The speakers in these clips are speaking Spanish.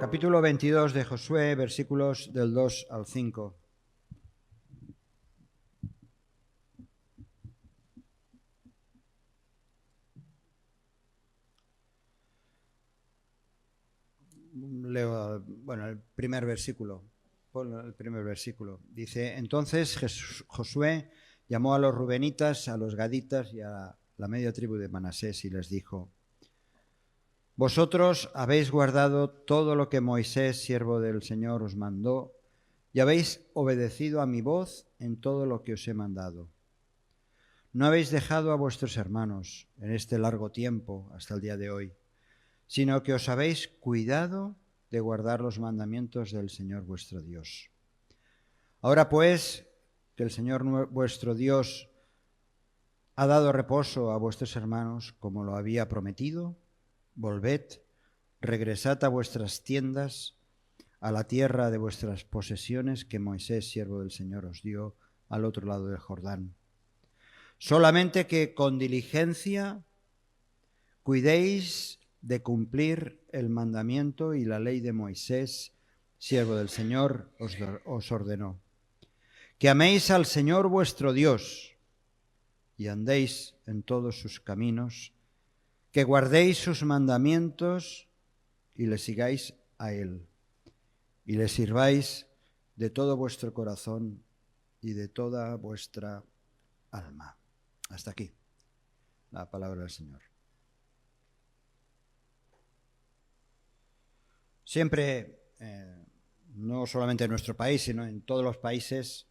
Capítulo 22 de Josué, versículos del 2 al 5. Leo, el primer versículo. Ponlo el primer versículo. Dice: Entonces Josué llamó a los rubenitas, a los gaditas y a la media tribu de Manasés y les dijo: Vosotros habéis guardado todo lo que Moisés, siervo del Señor, os mandó, y habéis obedecido a mi voz en todo lo que os he mandado. No habéis dejado a vuestros hermanos en este largo tiempo hasta el día de hoy, sino que os habéis cuidado de guardar los mandamientos del Señor vuestro Dios. Ahora pues, que el Señor vuestro Dios ha dado reposo a vuestros hermanos como lo había prometido, volved, regresad a vuestras tiendas, a la tierra de vuestras posesiones que Moisés, siervo del Señor, os dio al otro lado del Jordán. Solamente que con diligencia cuidéis de cumplir el mandamiento y la ley de Moisés, siervo del Señor, os ordenó. Que améis al Señor vuestro Dios y andéis en todos sus caminos, que guardéis sus mandamientos y le sigáis a Él, y le sirváis de todo vuestro corazón y de toda vuestra alma. Hasta aquí la palabra del Señor. Siempre, no solamente en nuestro país, sino en todos los países,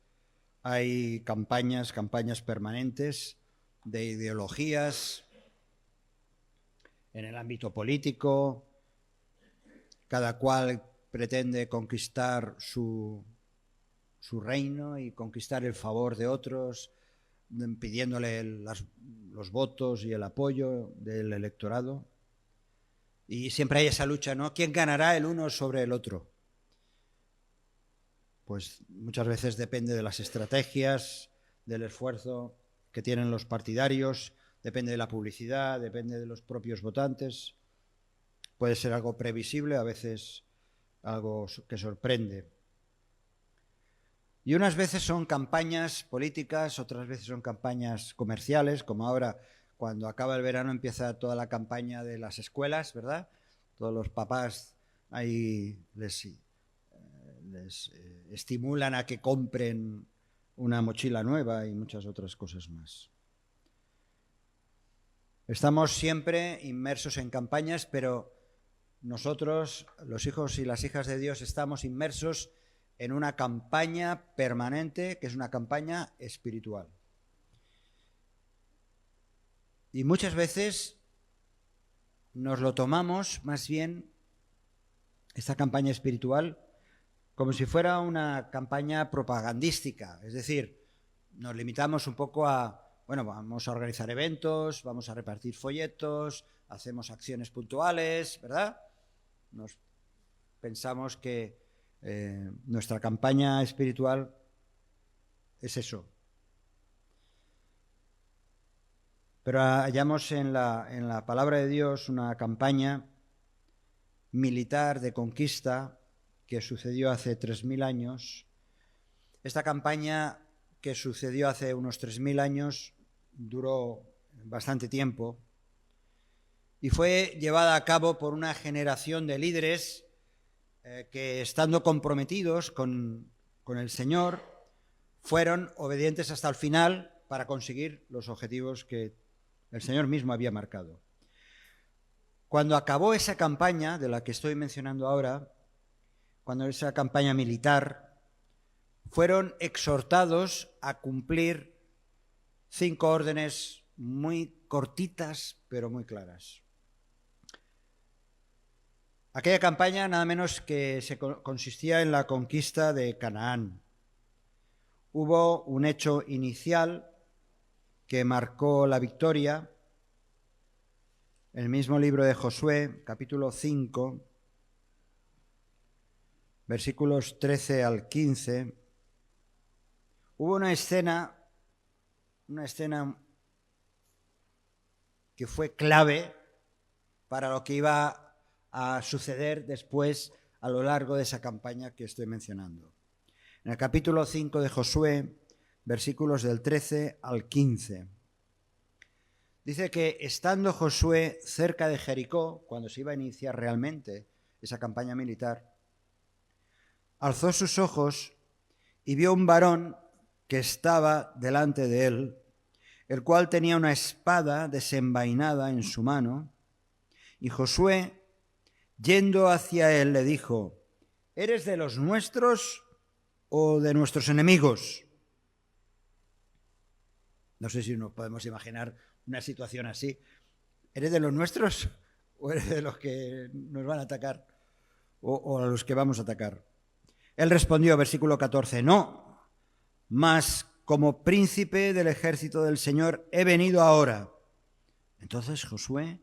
hay campañas permanentes de ideologías en el ámbito político. Cada cual pretende conquistar su reino y conquistar el favor de otros, pidiéndole los votos y el apoyo del electorado. Y siempre hay esa lucha, ¿no? ¿Quién ganará el uno sobre el otro? Pues muchas veces depende de las estrategias, del esfuerzo que tienen los partidarios, depende de la publicidad, depende de los propios votantes. Puede ser algo previsible, a veces algo que sorprende. Y unas veces son campañas políticas, otras veces son campañas comerciales, como ahora, cuando acaba el verano, empieza toda la campaña de las escuelas, ¿verdad? Todos los papás ahí les estimulan a que compren una mochila nueva y muchas otras cosas más. Estamos siempre inmersos en campañas, pero nosotros, los hijos y las hijas de Dios, estamos inmersos en una campaña permanente, que es una campaña espiritual. Y muchas veces nos lo tomamos, más bien, esta campaña espiritual, como si fuera una campaña propagandística. Es decir, nos limitamos un poco a, vamos a organizar eventos, vamos a repartir folletos, hacemos acciones puntuales, ¿verdad? Pensamos que nuestra campaña espiritual es eso. Pero hallamos en la palabra de Dios una campaña militar de conquista que sucedió hace 3000 años. Esta campaña que sucedió hace unos 3000 años duró bastante tiempo y fue llevada a cabo por una generación de líderes que, estando comprometidos con el Señor, fueron obedientes hasta el final para conseguir los objetivos que el Señor mismo había marcado. Cuando acabó esa campaña de la que estoy mencionando ahora, cuando esa campaña militar, fueron exhortados a cumplir 5 órdenes muy cortitas, pero muy claras. Aquella campaña nada menos que consistía en la conquista de Canaán. Hubo un hecho inicial que marcó la victoria. El mismo libro de Josué, capítulo 5, versículos 13 al 15, hubo una escena que fue clave para lo que iba a suceder después a lo largo de esa campaña que estoy mencionando. En el capítulo 5 de Josué, versículos del 13 al 15, dice que estando Josué cerca de Jericó, cuando se iba a iniciar realmente esa campaña militar, alzó sus ojos y vio un varón que estaba delante de él, el cual tenía una espada desenvainada en su mano, y Josué, yendo hacia él, le dijo: ¿eres de los nuestros o de nuestros enemigos? No sé si nos podemos imaginar una situación así. ¿Eres de los nuestros o eres de los que nos van a atacar o a los que vamos a atacar? Él respondió, versículo 14, no, mas como príncipe del ejército del Señor he venido ahora. Entonces Josué,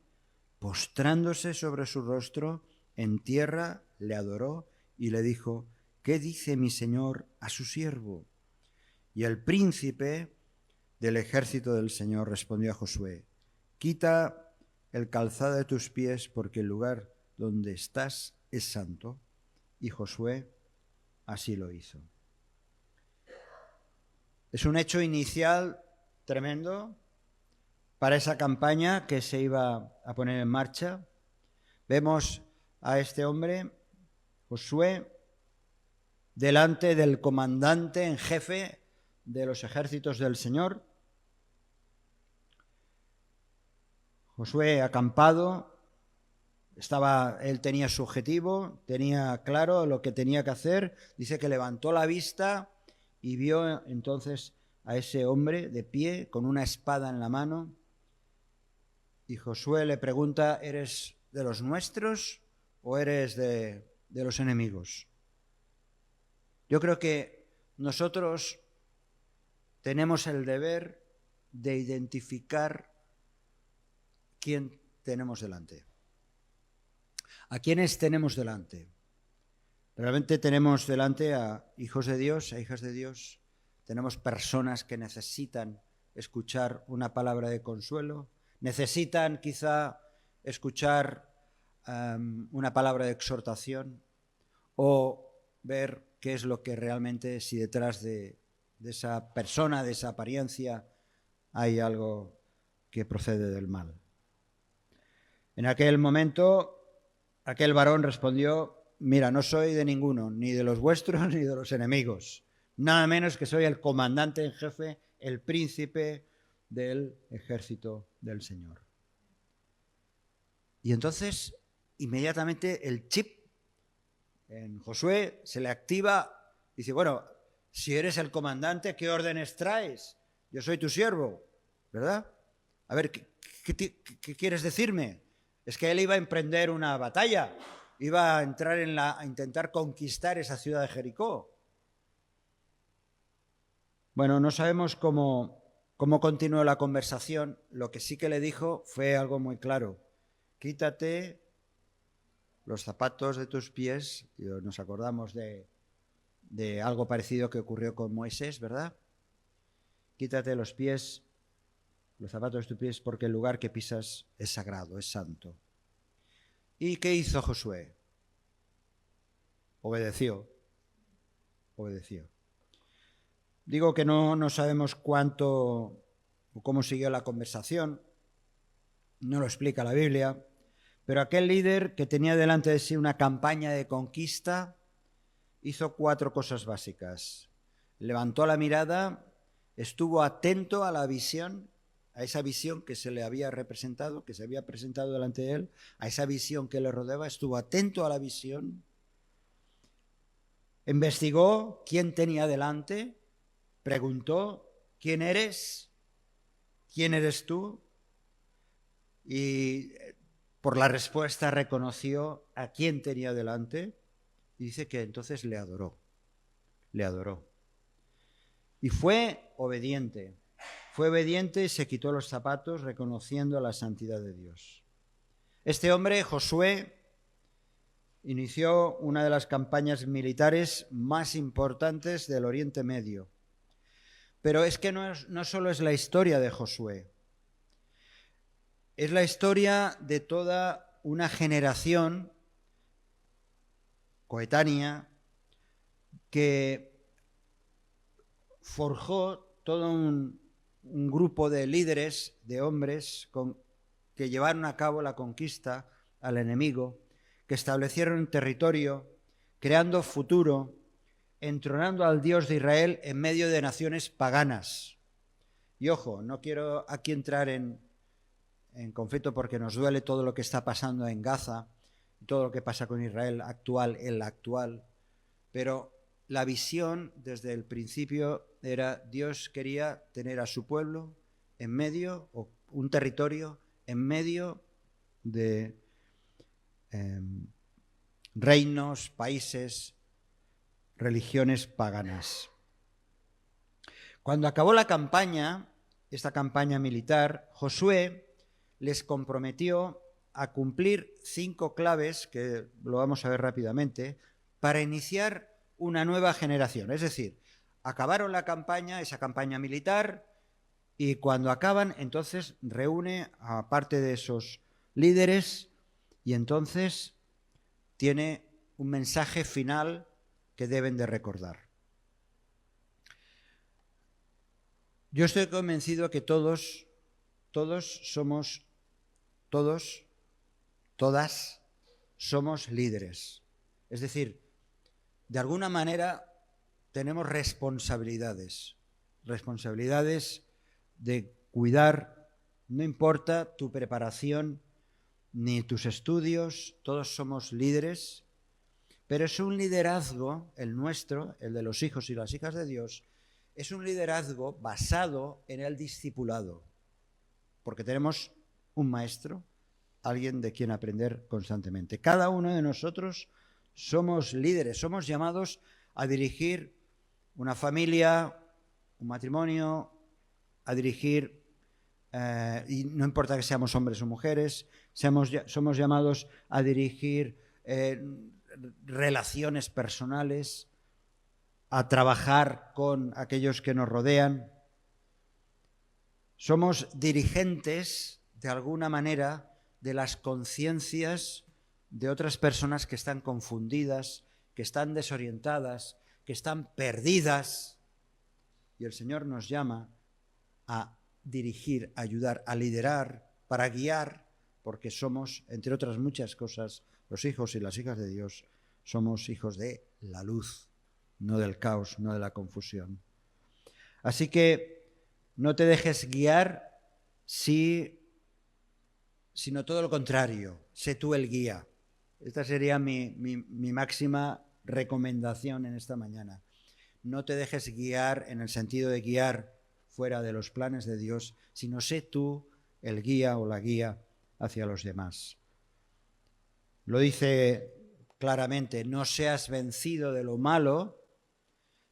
postrándose sobre su rostro en tierra, le adoró y le dijo: ¿qué dice mi señor a su siervo? Y el príncipe del ejército del Señor respondió a Josué: quita el calzado de tus pies, porque el lugar donde estás es santo. Y Josué así lo hizo. Es un hecho inicial tremendo para esa campaña que se iba a poner en marcha. Vemos a este hombre, Josué, delante del comandante en jefe de los ejércitos del Señor. Josué acampado, él tenía su objetivo, tenía claro lo que tenía que hacer. Dice que levantó la vista y vio entonces a ese hombre de pie con una espada en la mano. Y Josué le pregunta: ¿eres de los nuestros o eres de los enemigos? Yo creo que nosotros tenemos el deber de identificar quién tenemos delante. ¿A quiénes tenemos delante? Realmente tenemos delante a hijos de Dios, a hijas de Dios. Tenemos personas que necesitan escuchar una palabra de consuelo, necesitan quizá escuchar una palabra de exhortación o ver qué es lo que realmente, si detrás de esa persona, de esa apariencia, hay algo que procede del mal. En aquel momento, aquel varón respondió: mira, no soy de ninguno, ni de los vuestros ni de los enemigos, nada menos que soy el comandante en jefe, el príncipe del ejército del Señor. Y entonces, inmediatamente el chip en Josué se le activa. Dice: bueno, si eres el comandante, ¿qué órdenes traes? Yo soy tu siervo, ¿verdad? A ver, ¿qué quieres decirme? Es que él iba a emprender una batalla, iba a entrar a intentar conquistar esa ciudad de Jericó. Bueno, no sabemos cómo continuó la conversación. Lo que sí que le dijo fue algo muy claro: quítate los zapatos de tus pies. Y nos acordamos de algo parecido que ocurrió con Moisés, ¿verdad? Quítate los zapatos de tus pies, porque el lugar que pisas es sagrado, es santo. ¿Y qué hizo Josué? Obedeció. Digo que no sabemos cuánto o cómo siguió la conversación, no lo explica la Biblia, pero aquel líder que tenía delante de sí una campaña de conquista hizo 4 cosas básicas. Levantó la mirada, estuvo atento a la visión, a esa visión que se le había representado, que se había presentado delante de él, a esa visión que le rodeaba, estuvo atento a la visión, investigó quién tenía delante, preguntó: ¿quién eres? ¿Quién eres tú? Y por la respuesta reconoció a quién tenía delante y dice que entonces le adoró. Y fue obediente y se quitó los zapatos reconociendo la santidad de Dios. Este hombre, Josué, inició una de las campañas militares más importantes del Oriente Medio. Pero es que no solo es la historia de Josué, es la historia de toda una generación coetánea, que forjó todo un grupo de líderes, de hombres, que llevaron a cabo la conquista al enemigo, que establecieron un territorio, creando futuro, entronando al Dios de Israel en medio de naciones paganas. Y ojo, no quiero aquí entrar en conflicto porque nos duele todo lo que está pasando en Gaza, todo lo que pasa con Israel actual, en la actual, pero la visión desde el principio era: Dios quería tener a su pueblo en medio, o un territorio en medio de reinos, países, religiones paganas. Cuando acabó la campaña, esta campaña militar, Josué les comprometió a cumplir 5 claves, que lo vamos a ver rápidamente, para iniciar una nueva generación. Es decir, acabaron la campaña, esa campaña militar, y cuando acaban, entonces reúne a parte de esos líderes y entonces tiene un mensaje final que deben de recordar. Yo estoy convencido que todas somos líderes. Es decir, de alguna manera tenemos responsabilidades de cuidar, no importa tu preparación ni tus estudios, todos somos líderes, pero es un liderazgo, el nuestro, el de los hijos y las hijas de Dios, es un liderazgo basado en el discipulado, porque tenemos un maestro, alguien de quien aprender constantemente. Cada uno de nosotros somos líderes, somos llamados a dirigir una familia, un matrimonio, a dirigir, y no importa que seamos hombres o mujeres, somos llamados a dirigir relaciones personales, a trabajar con aquellos que nos rodean. Somos dirigentes, de alguna manera, de las conciencias de otras personas que están confundidas, que están desorientadas, que están perdidas. Y el Señor nos llama a dirigir, a ayudar, a liderar, para guiar, porque somos, entre otras muchas cosas, los hijos y las hijas de Dios, somos hijos de la luz, no del caos, no de la confusión. Así que no te dejes guiar, sino todo lo contrario, sé tú el guía. Esta sería mi máxima recomendación en esta mañana. No te dejes guiar en el sentido de guiar fuera de los planes de Dios, sino sé tú el guía o la guía hacia los demás. Lo dice claramente: no seas vencido de lo malo,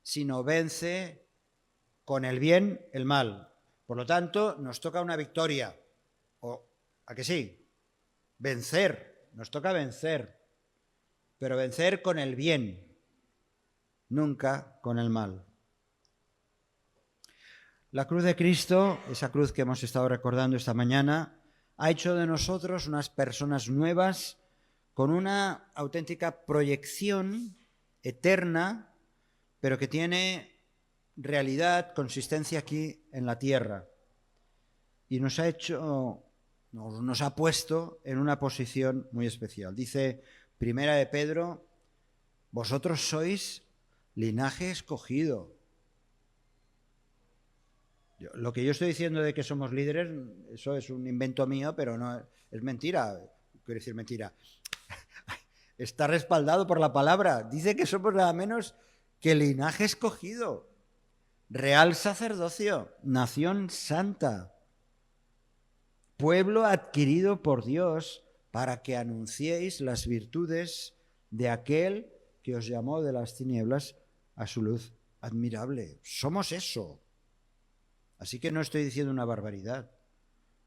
sino vence con el bien el mal. Por lo tanto, nos toca una victoria. ¿A que sí? Vencer, nos toca vencer, pero vencer con el bien, nunca con el mal. La cruz de Cristo, esa cruz que hemos estado recordando esta mañana, ha hecho de nosotros unas personas nuevas con una auténtica proyección eterna, pero que tiene realidad, consistencia aquí en la tierra. Y nos ha puesto en una posición muy especial. Dice Primera de Pedro: vosotros sois linaje escogido. Lo que yo estoy diciendo de que somos líderes, eso es un invento mío, pero no es mentira. Quiero decir mentira. Está respaldado por la palabra. Dice que somos nada menos que linaje escogido, real sacerdocio, nación santa, pueblo adquirido por Dios, para que anunciéis las virtudes de aquel que os llamó de las tinieblas a su luz admirable. Somos eso. Así que no estoy diciendo una barbaridad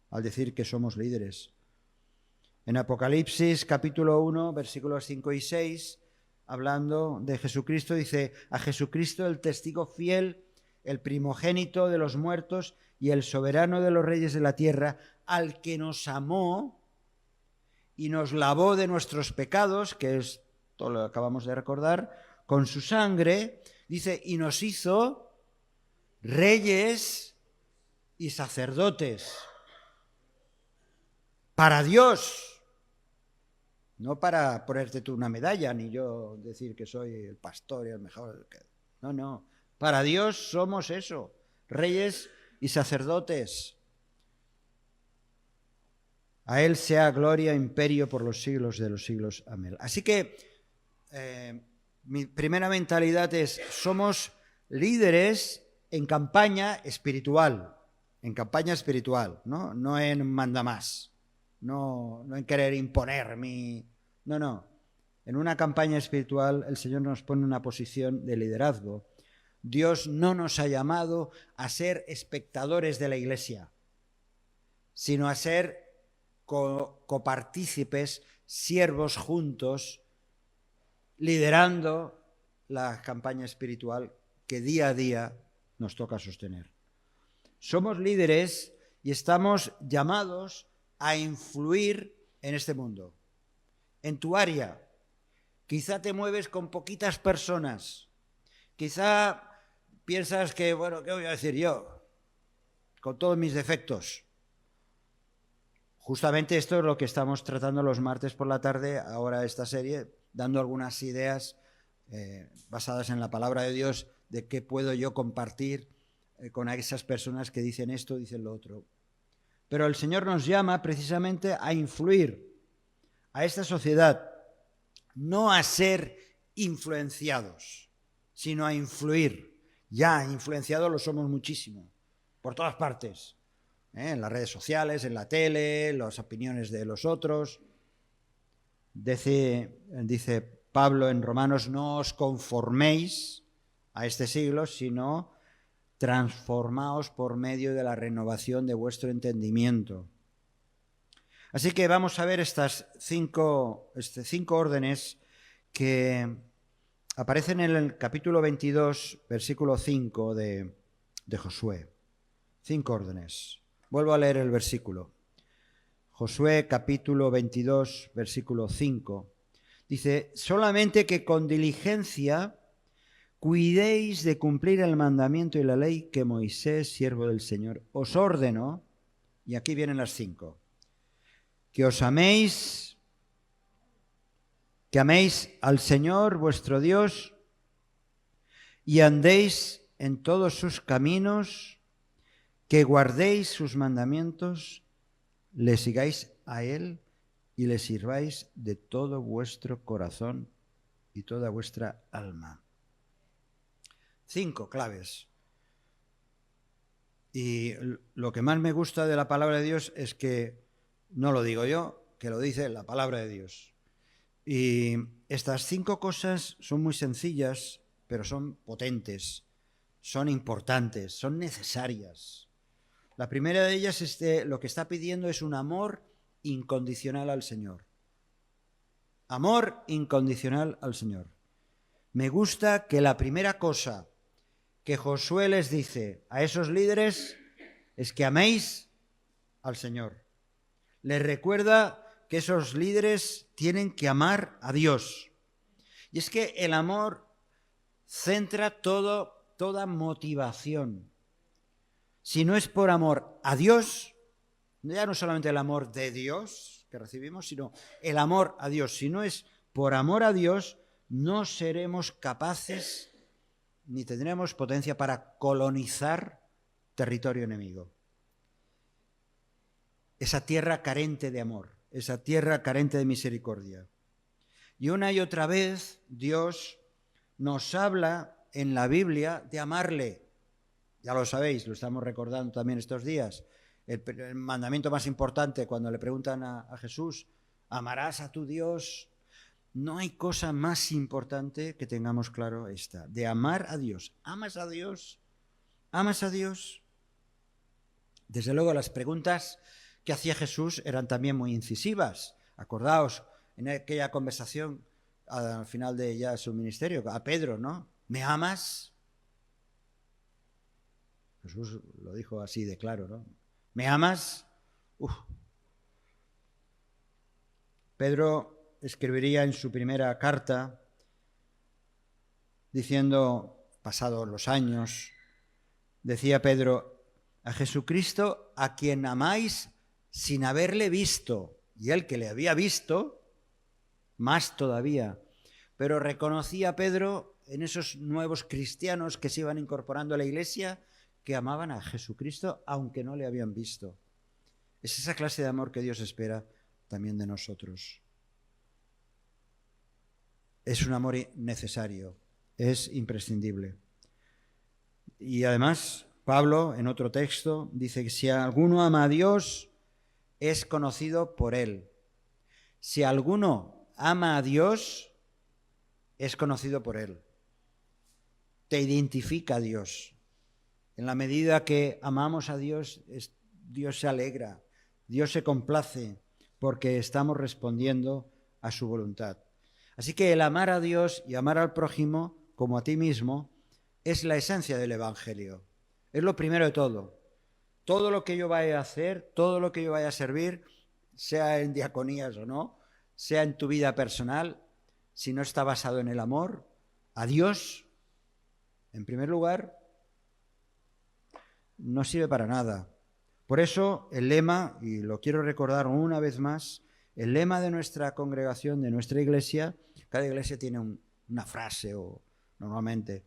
al decir que somos líderes. En Apocalipsis capítulo 1, versículos 5 y 6, hablando de Jesucristo, dice: a Jesucristo, el testigo fiel, el primogénito de los muertos y el soberano de los reyes de la tierra, al que nos amó y nos lavó de nuestros pecados, que es todo lo acabamos de recordar, con su sangre, dice, y nos hizo reyes y sacerdotes para Dios, no para ponerte tú una medalla, ni yo decir que soy el pastor y el mejor. No, no, para Dios somos eso, reyes y sacerdotes. A Él sea gloria e imperio por los siglos de los siglos. Amén. Así que mi primera mentalidad es, somos líderes en campaña espiritual, no en mandamás, no en querer imponer mi... No. En una campaña espiritual el Señor nos pone en una posición de liderazgo. Dios no nos ha llamado a ser espectadores de la iglesia, sino a ser copartícipes, siervos juntos, liderando la campaña espiritual que día a día nos toca sostener. Somos líderes y estamos llamados a influir en este mundo, en tu área. Quizá te mueves con poquitas personas, quizá piensas que, bueno, ¿qué voy a decir yo? Con todos mis defectos. Justamente esto es lo que estamos tratando los martes por la tarde, ahora esta serie, dando algunas ideas basadas en la palabra de Dios de qué puedo yo compartir con esas personas que dicen esto, dicen lo otro. Pero el Señor nos llama precisamente a influir a esta sociedad, no a ser influenciados, sino a influir. Ya influenciados lo somos muchísimo, por todas partes. En las redes sociales, en la tele, las opiniones de los otros. Dice Pablo en Romanos, no os conforméis a este siglo, sino transformaos por medio de la renovación de vuestro entendimiento. Así que vamos a ver estas cinco órdenes que aparecen en el capítulo 22, versículo 5 de Josué. 5 órdenes. Vuelvo a leer el versículo. Josué capítulo 22, versículo 5. Dice, solamente que con diligencia cuidéis de cumplir el mandamiento y la ley que Moisés, siervo del Señor, os ordenó. Y aquí vienen las 5. Que os améis, que améis al Señor vuestro Dios y andéis en todos sus caminos, que guardéis sus mandamientos, le sigáis a Él y le sirváis de todo vuestro corazón y toda vuestra alma. 5 claves. Y lo que más me gusta de la palabra de Dios es que no lo digo yo, que lo dice la palabra de Dios. Y estas 5 cosas son muy sencillas, pero son potentes, son importantes, son necesarias. La primera de ellas lo que está pidiendo es un amor incondicional al Señor. Amor incondicional al Señor. Me gusta que la primera cosa que Josué les dice a esos líderes es que améis al Señor. Les recuerda que esos líderes tienen que amar a Dios. Y es que el amor centra toda motivación. Si no es por amor a Dios, ya no solamente el amor de Dios que recibimos, sino el amor a Dios. Si no es por amor a Dios, no seremos capaces ni tendremos potencia para colonizar territorio enemigo. Esa tierra carente de amor, esa tierra carente de misericordia. Y una y otra vez Dios nos habla en la Biblia de amarle. Ya lo sabéis, lo estamos recordando también estos días. El mandamiento más importante cuando le preguntan a Jesús, ¿amarás a tu Dios? No hay cosa más importante que tengamos claro esta, de amar a Dios. ¿Amas a Dios? ¿Amas a Dios? Desde luego las preguntas que hacía Jesús eran también muy incisivas. Acordaos, en aquella conversación al final de ya su ministerio, a Pedro, ¿no? ¿Me amas? Jesús lo dijo así de claro, ¿no? ¿Me amas? Pedro escribiría en su primera carta diciendo, pasados los años, decía Pedro, a Jesucristo a quien amáis sin haberle visto, y él que le había visto, más todavía. Pero reconocía Pedro en esos nuevos cristianos que se iban incorporando a la iglesia que amaban a Jesucristo aunque no le habían visto. Es esa clase de amor que Dios espera también de nosotros. Es un amor necesario, es imprescindible. Y además, Pablo, en otro texto, dice que si alguno ama a Dios, es conocido por Él. Si alguno ama a Dios, es conocido por Él. Te identifica a Dios. En la medida que amamos a Dios, Dios se alegra, Dios se complace, porque estamos respondiendo a su voluntad. Así que el amar a Dios y amar al prójimo como a ti mismo es la esencia del Evangelio. Es lo primero de todo. Todo lo que yo vaya a hacer, todo lo que yo vaya a servir, sea en diaconías o no, sea en tu vida personal, si no está basado en el amor a Dios, en primer lugar, no sirve para nada. Por eso el lema, y lo quiero recordar una vez más, el lema de nuestra congregación, de nuestra iglesia, cada iglesia tiene una frase o normalmente.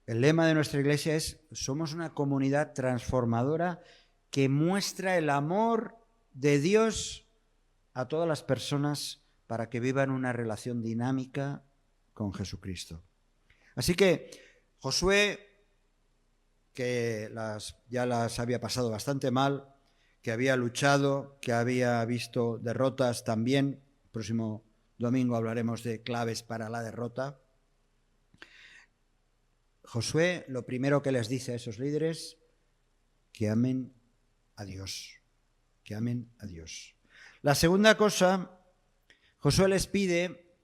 El lema de nuestra iglesia es: somos una comunidad transformadora que muestra el amor de Dios a todas las personas para que vivan una relación dinámica con Jesucristo. Así que Josué, que ya las había pasado bastante mal, que había luchado, que había visto derrotas también, el próximo domingo hablaremos de claves para la derrota. Josué lo primero que les dice a esos líderes, que amen a Dios, que amen a Dios. La segunda cosa, Josué les pide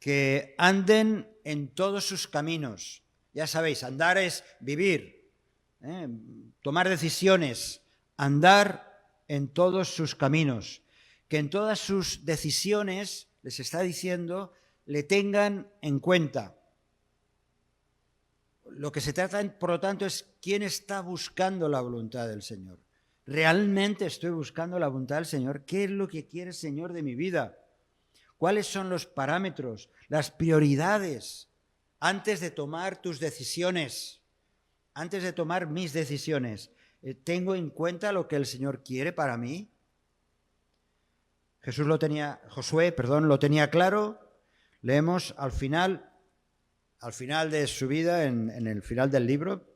que anden en todos sus caminos. Ya sabéis, andar es vivir, tomar decisiones, andar en todos sus caminos. Que en todas sus decisiones, les está diciendo, le tengan en cuenta. Lo que se trata, por lo tanto, es quién está buscando la voluntad del Señor. ¿Realmente estoy buscando la voluntad del Señor? ¿Qué es lo que quiere el Señor de mi vida? ¿Cuáles son los parámetros, las prioridades antes de tomar tus decisiones? Antes de tomar mis decisiones, ¿tengo en cuenta lo que el Señor quiere para mí? Josué lo tenía claro. Leemos al final de su vida, en el final del libro,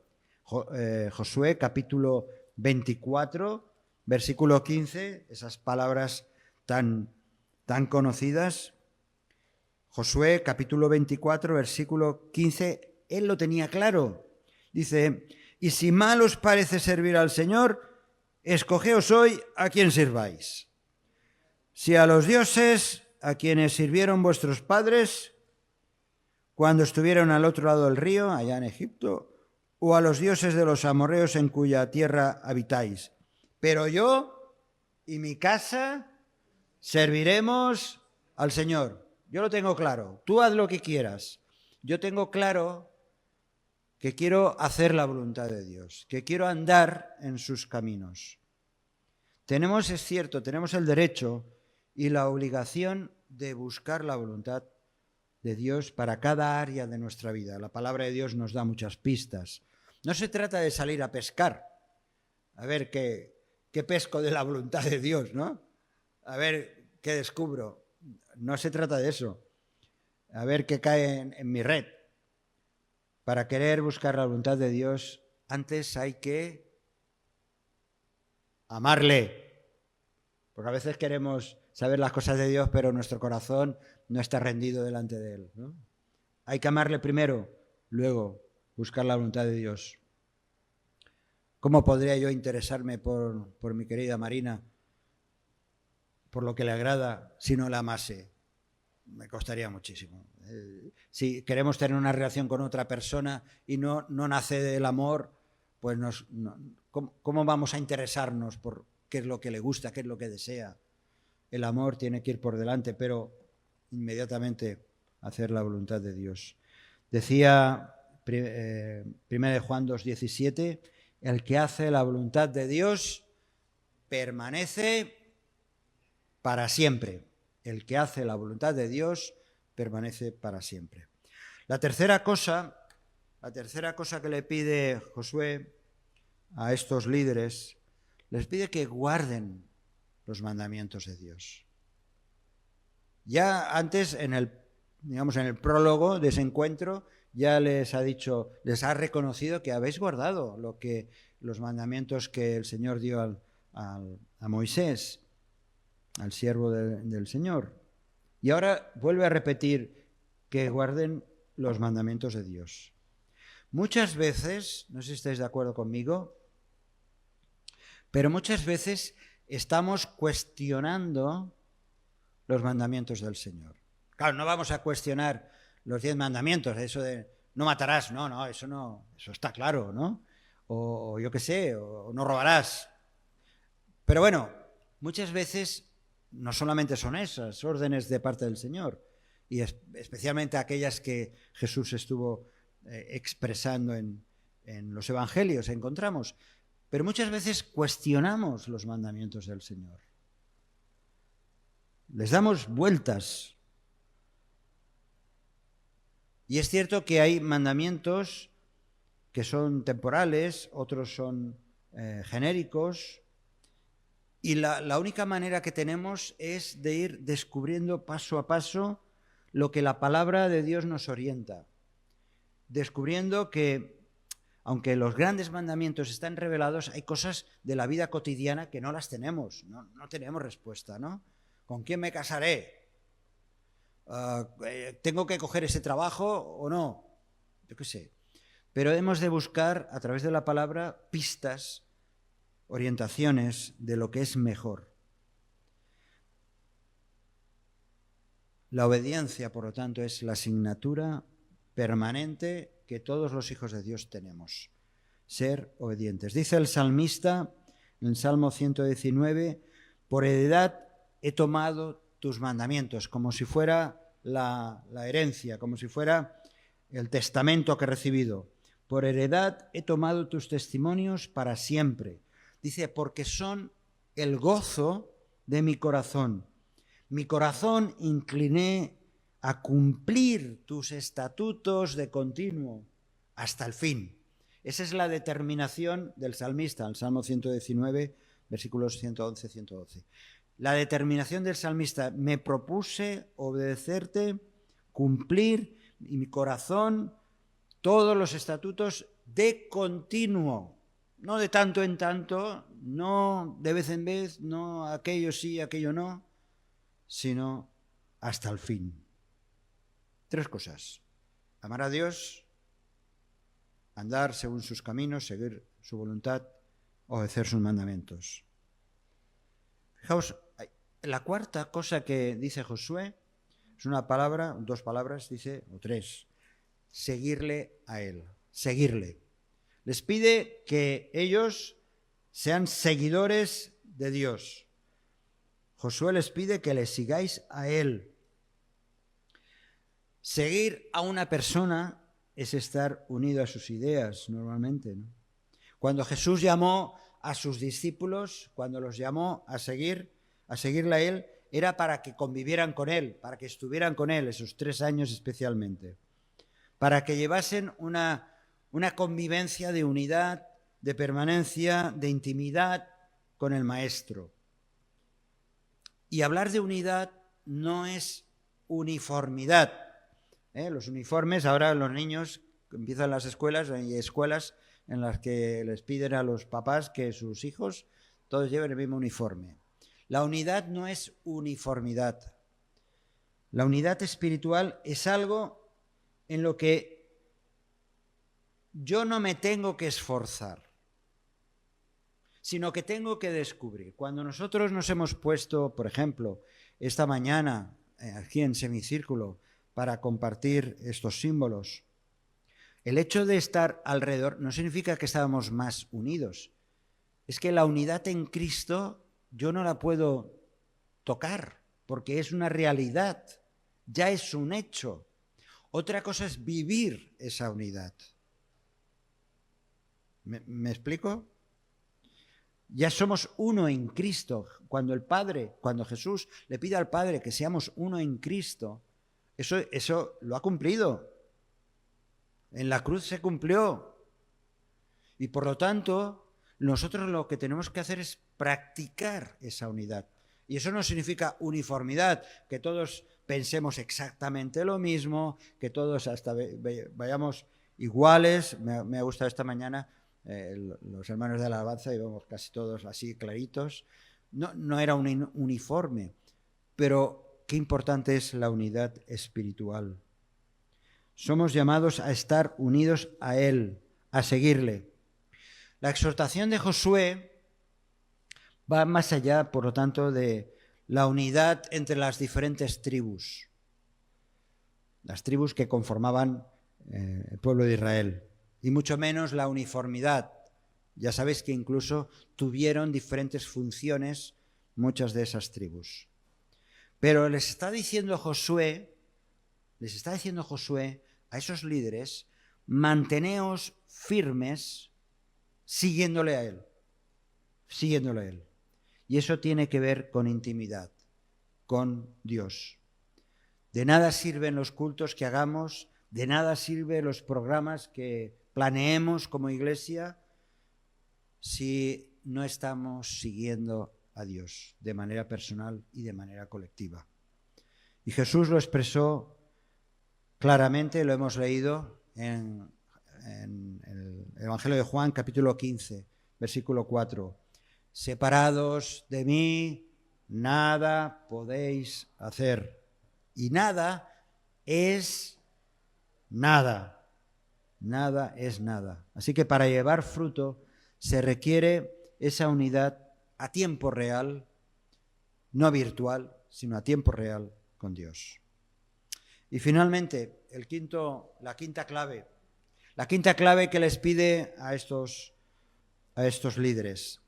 Josué capítulo 24, versículo 15, esas palabras tan conocidas. Josué capítulo 24, versículo 15, él lo tenía claro. Dice: y si mal os parece servir al Señor, escogeos hoy a quién sirváis. Si a los dioses a quienes sirvieron vuestros padres cuando estuvieron al otro lado del río, allá en Egipto, o a los dioses de los amorreos en cuya tierra habitáis. Pero yo y mi casa serviremos al Señor. Yo lo tengo claro. Tú haz lo que quieras. Yo tengo claro que quiero hacer la voluntad de Dios, que quiero andar en sus caminos. Es cierto, tenemos el derecho y la obligación de buscar la voluntad de Dios para cada área de nuestra vida. La palabra de Dios nos da muchas pistas. No se trata de salir a pescar, a ver qué pesco de la voluntad de Dios, ¿no? A ver qué descubro. No se trata de eso. A ver qué cae en mi red. Para querer buscar la voluntad de Dios, antes hay que amarle. Porque a veces queremos saber las cosas de Dios, pero nuestro corazón no está rendido delante de Él, ¿no? Hay que amarle primero, luego buscar la voluntad de Dios. ¿Cómo podría yo interesarme por mi querida Marina, por lo que le agrada, si no la amase? Me costaría muchísimo. Si queremos tener una relación con otra persona y no nace del amor, pues ¿cómo vamos a interesarnos por qué es lo que le gusta, qué es lo que desea? el amor tiene que ir por delante, pero inmediatamente hacer la voluntad de Dios. Decía 1 Juan 2:17, el que hace la voluntad de Dios permanece para siempre. El que hace la voluntad de Dios permanece para siempre. La tercera cosa que le pide Josué a estos líderes, les pide que guarden los mandamientos de Dios. Ya antes, en el prólogo de ese encuentro, ya les ha dicho, les ha reconocido que habéis guardado los mandamientos que el Señor dio a Moisés, al siervo del Señor. Y ahora vuelve a repetir que guarden los mandamientos de Dios. Muchas veces, no sé si estáis de acuerdo conmigo, pero muchas veces estamos cuestionando los mandamientos del Señor. Claro, no vamos a cuestionar los 10 mandamientos, eso de no matarás, no, eso está claro, ¿no? O yo qué sé, o no robarás. Pero bueno, muchas veces no solamente son esas órdenes de parte del Señor, y especialmente aquellas que Jesús estuvo expresando en los evangelios, encontramos, pero muchas veces cuestionamos los mandamientos del Señor. Les damos vueltas. Y es cierto que hay mandamientos que son temporales, otros son genéricos, y la única manera que tenemos es de ir descubriendo paso a paso lo que la palabra de Dios nos orienta, descubriendo que, aunque los grandes mandamientos están revelados, hay cosas de la vida cotidiana que no las tenemos, no tenemos respuesta, ¿no? ¿Con quién me casaré? ¿Tengo que coger ese trabajo o no? Yo qué sé. Pero hemos de buscar a través de la palabra pistas, orientaciones de lo que es mejor. La obediencia, por lo tanto, es la asignatura permanente que todos los hijos de Dios tenemos. Ser obedientes. Dice el salmista en el Salmo 119, por heredad he tomado tus mandamientos, como si fuera la herencia, como si fuera el testamento que he recibido. Por heredad he tomado tus testimonios para siempre. Dice, porque son el gozo de mi corazón. Mi corazón incliné a cumplir tus estatutos de continuo hasta el fin. Esa es la determinación del salmista, el Salmo 119, versículos 111-112. La determinación del salmista, me propuse obedecerte, cumplir en mi corazón todos los estatutos de continuo, no de tanto en tanto, no de vez en vez, no aquello sí, aquello no, sino hasta el fin. 3 cosas: amar a Dios, andar según sus caminos, seguir su voluntad, obedecer sus mandamientos. Fijaos, la cuarta cosa que dice Josué es una palabra, 2 palabras, dice, o 3, seguirle a él, seguirle. Les pide que ellos sean seguidores de Dios. Josué les pide que le sigáis a él. Seguir a una persona es estar unido a sus ideas, normalmente, ¿no? Cuando Jesús llamó a sus discípulos, cuando los llamó a seguirle a él, era para que convivieran con él, para que estuvieran con él esos 3 años especialmente, para que llevasen una convivencia de unidad, de permanencia, de intimidad con el Maestro. Y hablar de unidad no es uniformidad. Los uniformes, ahora los niños empiezan las escuelas, hay escuelas en las que les piden a los papás que sus hijos todos lleven el mismo uniforme. La unidad no es uniformidad. La unidad espiritual es algo en lo que yo no me tengo que esforzar, sino que tengo que descubrir. Cuando nosotros nos hemos puesto, por ejemplo, esta mañana aquí en semicírculo para compartir estos símbolos, el hecho de estar alrededor no significa que estábamos más unidos. Es que la unidad en Cristo yo no la puedo tocar, porque es una realidad, ya es un hecho. Otra cosa es vivir esa unidad. ¿Me explico? Ya somos uno en Cristo. Cuando Jesús le pide al Padre que seamos uno en Cristo, eso lo ha cumplido. En la cruz se cumplió. Y por lo tanto, nosotros lo que tenemos que hacer es practicar esa unidad. Y eso no significa uniformidad, que todos pensemos exactamente lo mismo, que todos hasta vayamos iguales. Me ha gustado esta mañana los hermanos de la alabanza, íbamos casi todos así claritos. No era un uniforme, pero qué importante es la unidad espiritual. Somos llamados a estar unidos a Él, a seguirle. La exhortación de Josué va más allá, por lo tanto, de la unidad entre las diferentes tribus, las tribus que conformaban el pueblo de Israel, y mucho menos la uniformidad. Ya sabéis que incluso tuvieron diferentes funciones muchas de esas tribus. Pero les está diciendo Josué a esos líderes: manteneos firmes siguiéndole a Él. Y eso tiene que ver con intimidad, con Dios. De nada sirven los cultos que hagamos, de nada sirven los programas que planeemos como iglesia si no estamos siguiendo a Dios de manera personal y de manera colectiva. Y Jesús lo expresó claramente, lo hemos leído en el Evangelio de Juan, capítulo 15, versículo 4. Separados de mí, nada podéis hacer. Y nada es nada. Nada es nada. Así que para llevar fruto se requiere esa unidad a tiempo real, no virtual, sino a tiempo real con Dios. Y finalmente, la quinta clave que les pide a estos líderes.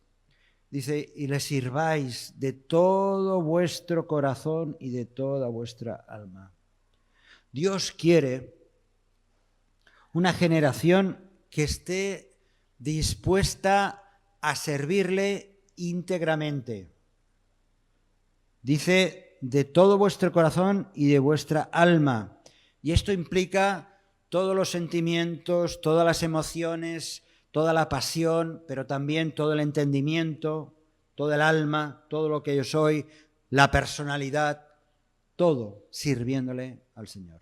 Dice: y les sirváis de todo vuestro corazón y de toda vuestra alma. Dios quiere una generación que esté dispuesta a servirle íntegramente. Dice: de todo vuestro corazón y de vuestra alma. Y esto implica todos los sentimientos, todas las emociones, toda la pasión, pero también todo el entendimiento, todo el alma, todo lo que yo soy, la personalidad, todo sirviéndole al Señor.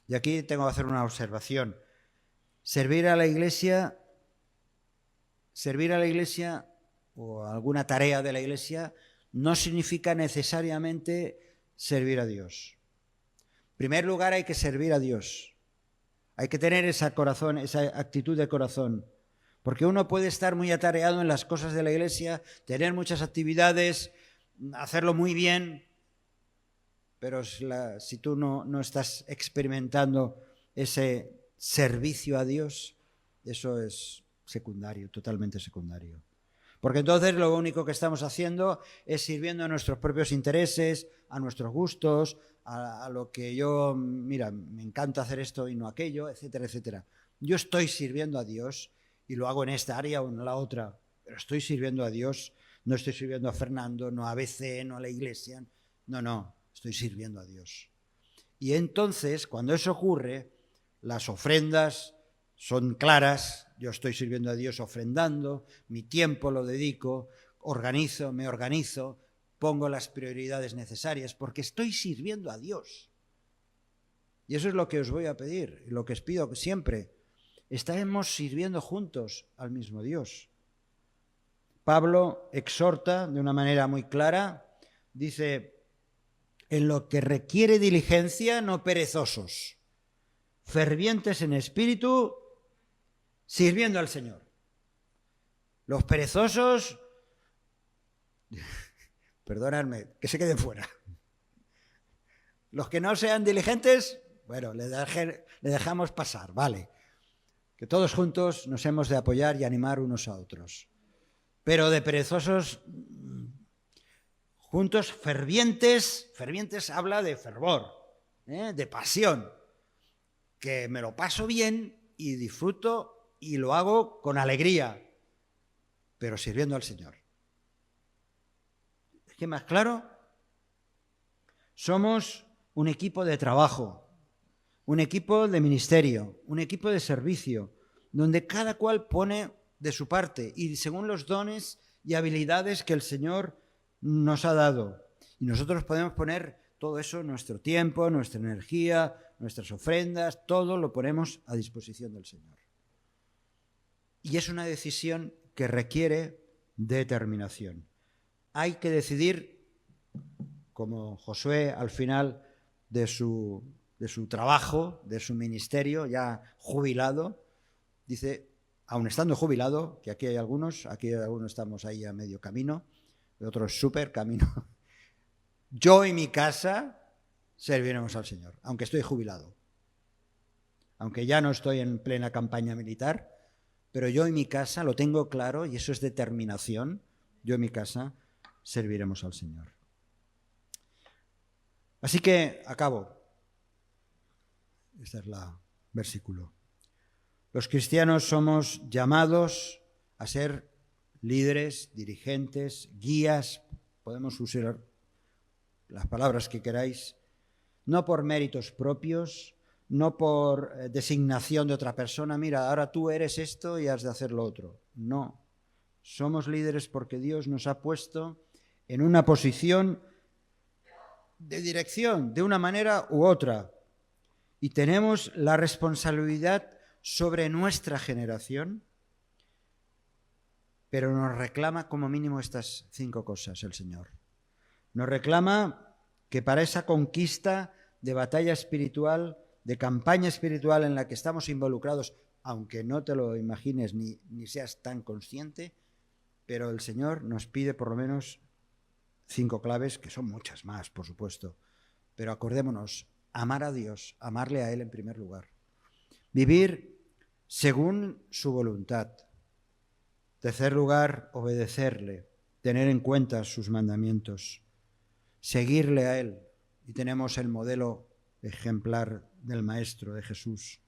Y aquí tengo que hacer una observación. Servir a la iglesia o alguna tarea de la iglesia no significa necesariamente servir a Dios. En primer lugar, hay que servir a Dios. Hay que tener esa actitud de corazón. Porque uno puede estar muy atareado en las cosas de la iglesia, tener muchas actividades, hacerlo muy bien, pero si tú no estás experimentando ese servicio a Dios, eso es secundario, totalmente secundario. Porque entonces lo único que estamos haciendo es sirviendo a nuestros propios intereses, a nuestros gustos, a lo que mira, me encanta hacer esto y no aquello, etcétera, etcétera. Yo estoy sirviendo a Dios y lo hago en esta área o en la otra, pero estoy sirviendo a Dios, no estoy sirviendo a Fernando, no a ABC, no a la iglesia, no, estoy sirviendo a Dios. Y entonces, cuando eso ocurre, las ofrendas son claras. Yo estoy sirviendo a Dios ofrendando, mi tiempo lo dedico, me organizo, pongo las prioridades necesarias porque estoy sirviendo a Dios. Y eso es lo que os voy a pedir, lo que os pido siempre. Estamos sirviendo juntos al mismo Dios. Pablo exhorta de una manera muy clara, dice: en lo que requiere diligencia, no perezosos, fervientes en espíritu, sirviendo al Señor. Los perezosos, perdonadme, que se queden fuera. Los que no sean diligentes, bueno, le dejamos pasar, vale. Que todos juntos nos hemos de apoyar y animar unos a otros. pero de perezosos juntos, fervientes. Fervientes habla de fervor, de pasión, que me lo paso bien y disfruto y lo hago con alegría, pero sirviendo al Señor. ¿Es que más claro? Somos un equipo de trabajo, un equipo de ministerio, un equipo de servicio, donde cada cual pone de su parte y según los dones y habilidades que el Señor nos ha dado. Y nosotros podemos poner todo eso, nuestro tiempo, nuestra energía, nuestras ofrendas, todo lo ponemos a disposición del Señor. Y es una decisión que requiere determinación. Hay que decidir, como Josué al final de su trabajo, de su ministerio, ya jubilado, dice, aun estando jubilado, que aquí algunos estamos ahí a medio camino, otros súper camino, yo y mi casa serviremos al Señor, aunque estoy jubilado, aunque ya no estoy en plena campaña militar, pero yo y mi casa lo tengo claro y eso es determinación, yo y mi casa serviremos al Señor. Así que acabo. Este es el versículo. Los cristianos somos llamados a ser líderes, dirigentes, guías, podemos usar las palabras que queráis, no por méritos propios, no por designación de otra persona, mira, ahora tú eres esto y has de hacer lo otro. No, somos líderes porque Dios nos ha puesto en una posición de dirección, de una manera u otra, y tenemos la responsabilidad sobre nuestra generación, pero nos reclama como mínimo estas 5 cosas el Señor. Nos reclama que para esa conquista de batalla espiritual, de campaña espiritual en la que estamos involucrados, aunque no te lo imagines ni seas tan consciente, pero el Señor nos pide por lo menos 5 claves, que son muchas más, por supuesto, pero acordémonos, amar a Dios, amarle a Él en primer lugar, vivir según su voluntad. Tercer lugar, obedecerle, tener en cuenta sus mandamientos, seguirle a Él. Y tenemos el modelo ejemplar del Maestro, de Jesús.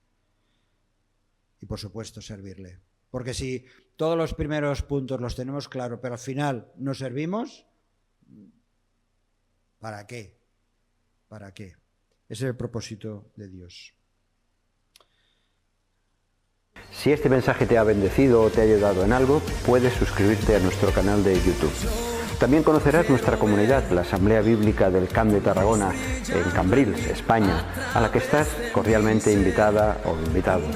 Y por supuesto, servirle. Porque si todos los primeros puntos los tenemos claros, pero al final no servimos, ¿para qué? ¿Para qué? Ese es el propósito de Dios. Si este mensaje te ha bendecido o te ha ayudado en algo, puedes suscribirte a nuestro canal de YouTube. También conocerás nuestra comunidad, la Asamblea Bíblica del Camp de Tarragona, en Cambrils, España, a la que estás cordialmente invitada o invitado.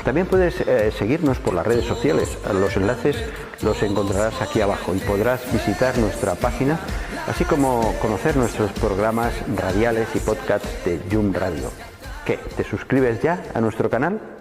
También puedes seguirnos por las redes sociales. Los enlaces los encontrarás aquí abajo y podrás visitar nuestra página, así como conocer nuestros programas radiales y podcasts de Yum Radio. ¿Qué? ¿Te suscribes ya a nuestro canal?